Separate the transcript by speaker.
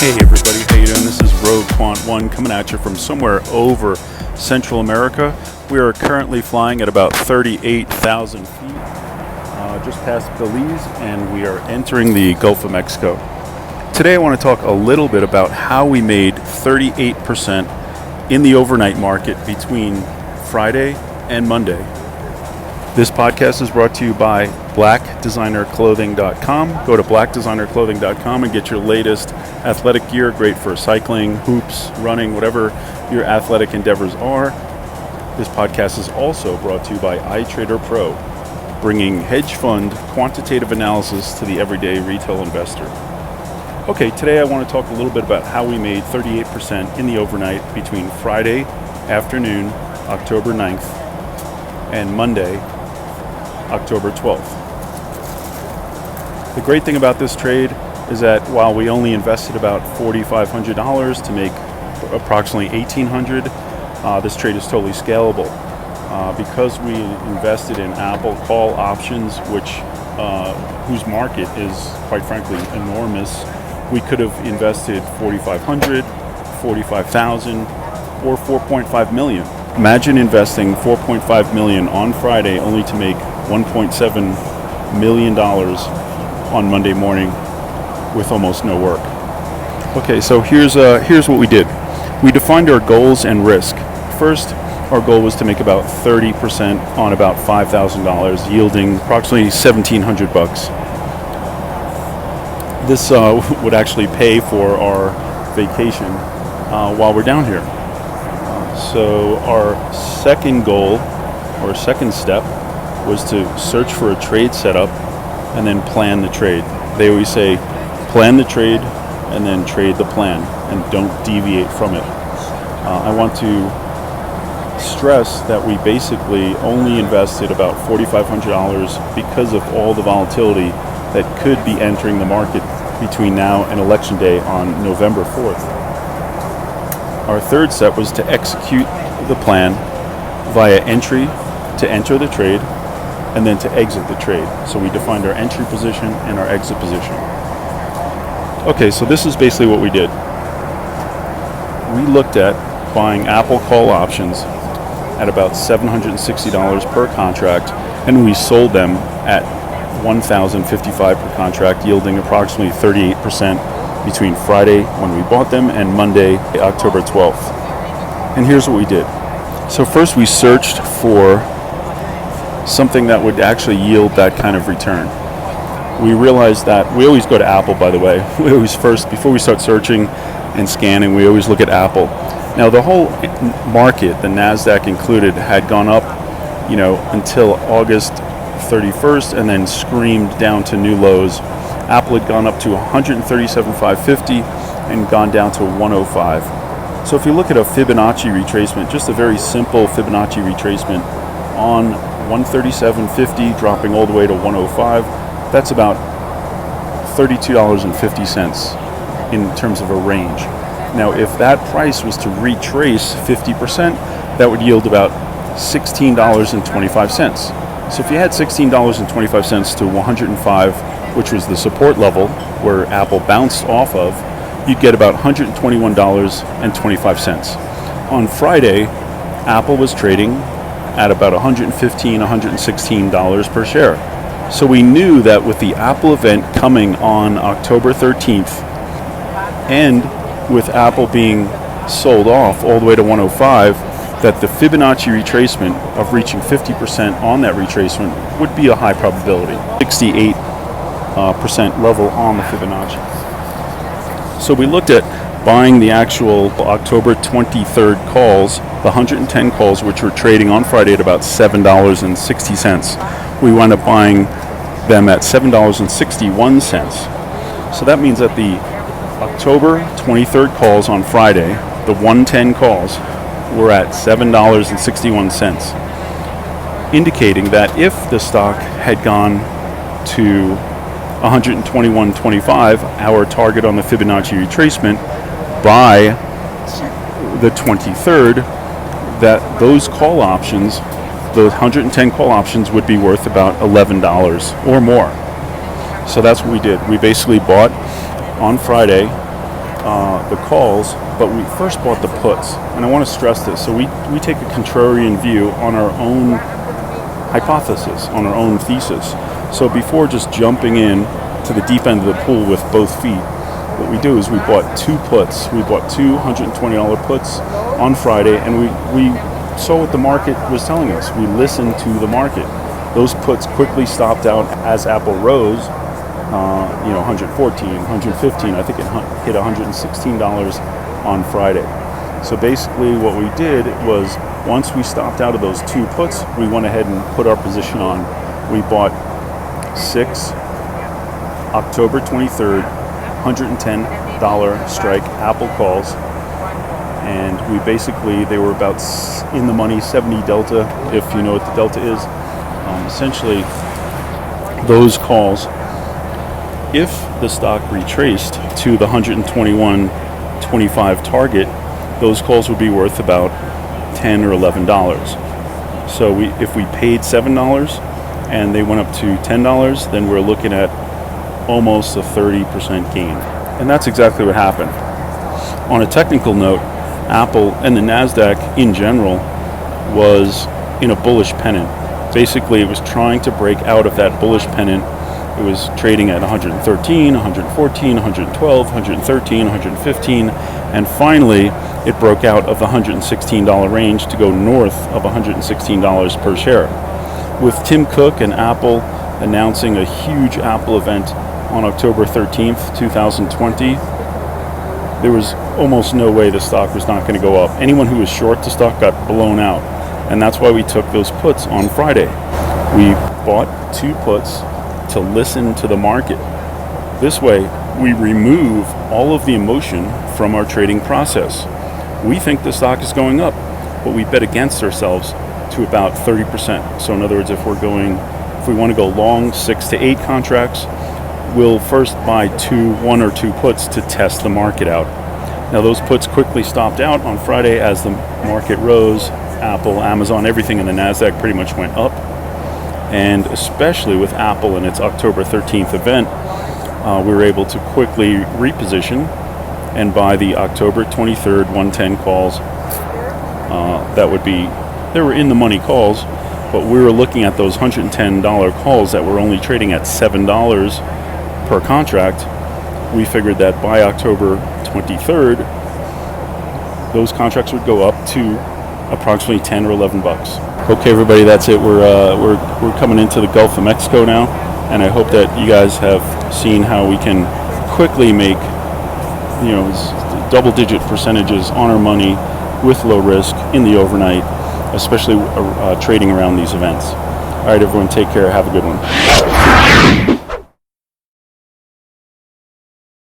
Speaker 1: Hey everybody, how you doing? This is Rogue Quant 1 coming at you from somewhere over Central America. We are currently flying at about 38,000 feet, just past Belize, and we are entering the Gulf of Mexico. Today I want to talk a little bit about how we made 38% in the overnight market between Friday and Monday. This podcast is brought to you by blackdesignerclothing.com. Go to blackdesignerclothing.com and get your latest athletic gear, great for cycling, hoops, running, whatever your athletic endeavors are. This podcast is also brought to you by iTrader Pro, bringing hedge fund quantitative analysis to the everyday retail investor. Okay, today I want to talk a little bit about how we made 38% in the overnight between Friday afternoon, October 9th, and Monday, October 12th. The great thing about this trade is that while we only invested about $4,500 to make approximately $1,800, this trade is totally scalable. Because we invested in Apple call options, whose market is quite frankly enormous, we could have invested $4,500, $45,000, or $4.5 million. Imagine investing $4.5 million on Friday only to make $1.7 million on Monday morning with almost no work. Okay, so here's what we did. We defined our goals and risk. First, our goal was to make about 30% on about $5,000, yielding approximately $1,700. This would actually pay for our vacation while we're down here. So our second goal, or second step, was to search for a trade setup and then plan the trade. They always say, plan the trade and then trade the plan, and don't deviate from it. I want to stress that we basically only invested about $4,500 because of all the volatility that could be entering the market between now and Election Day on November 4th. Our third step was to execute the plan via entry to enter the trade and then to exit the trade. So we defined our entry position and our exit position. Okay, so this is basically what we did. We looked at buying Apple call options at about $760 per contract, and we sold them at $1,055 per contract, yielding approximately 38% between Friday when we bought them and Monday, October 12th. And here's what we did. So first we searched for something that would actually yield that kind of return. We realized that we always go to Apple, by the way. We always first, before we start searching and scanning, we always look at Apple. Now the whole market, the NASDAQ included, had gone up, until August 31st and then screamed down to new lows. Apple had gone up to 137,550 and gone down to 105. So if you look at a Fibonacci retracement, just a very simple Fibonacci retracement on 137.50 dropping all the way to 105, that's about $32.50 in terms of a range. Now if that price was to retrace 50%, that would yield about $16.25. So if you had $16.25 to 105, which was the support level where Apple bounced off of, you'd get about $121.25. On Friday, Apple was trading at about $115, $116 per share. So we knew that with the Apple event coming on October 13th, and with Apple being sold off all the way to 105, that the Fibonacci retracement of reaching 50% on that retracement would be a high probability, 68% level on the Fibonacci. So we looked at buying the actual October 23rd calls, the 110 calls, which were trading on Friday at about $7.60. We wound up buying them at $7.61. So that means that the October 23rd calls on Friday, the 110 calls, were at $7.61, indicating that if the stock had gone to 121.25, our target on the Fibonacci retracement, by the 23rd, that those call options, those 110 call options, would be worth about $11 or more. So that's what we did. We basically bought on Friday the calls, but we first bought the puts. And I want to stress this. So we take a contrarian view on our own hypothesis, on our own thesis. So before just jumping in to the deep end of the pool with both feet, what we do is we bought two puts. We bought two $120 puts on Friday, and we saw what the market was telling us. We listened to the market. Those puts quickly stopped out as Apple rose, 114, 115. I think it hit $116 on Friday. So basically what we did was, once we stopped out of those two puts, we went ahead and put our position on. We bought 6 October 23rd, $110 strike Apple calls. And they were about in the money, 70 delta, if you know what the delta is. Essentially, those calls, if the stock retraced to the 121.25 target, those calls would be worth about $10 or $11. So if we paid $7 and they went up to $10, then we're looking at almost a 30% gain. And that's exactly what happened. On a technical note, Apple and the NASDAQ in general was in a bullish pennant. Basically, it was trying to break out of that bullish pennant. It was trading at 113, 114, 112, 113, 115, and finally it broke out of the $116 range to go north of $116 per share. With Tim Cook and Apple announcing a huge Apple event on October 13th, 2020, there was almost no way the stock was not going to go up. Anyone who was short the stock got blown out. And that's why we took those puts on Friday. We bought two puts to listen to the market. This way, we remove all of the emotion from our trading process. We think the stock is going up, but we bet against ourselves to about 30%. So in other words, if we want to go long 6 to 8 contracts, we'll first buy 1 or 2 puts to test the market out. Now those puts quickly stopped out on Friday as the market rose. Apple, Amazon, everything in the NASDAQ pretty much went up. And especially with Apple and its October 13th event, we were able to quickly reposition and buy the October 23rd 110 calls. They were in the money calls, but we were looking at those $110 calls that were only trading at $7 per contract. We figured that by October 23rd, those contracts would go up to approximately $10 or $11. Okay, everybody, that's it. We're coming into the Gulf of Mexico now, and I hope that you guys have seen how we can quickly make, double-digit percentages on our money with low risk in the overnight, especially trading around these events. All right, everyone, take care. Have a good one.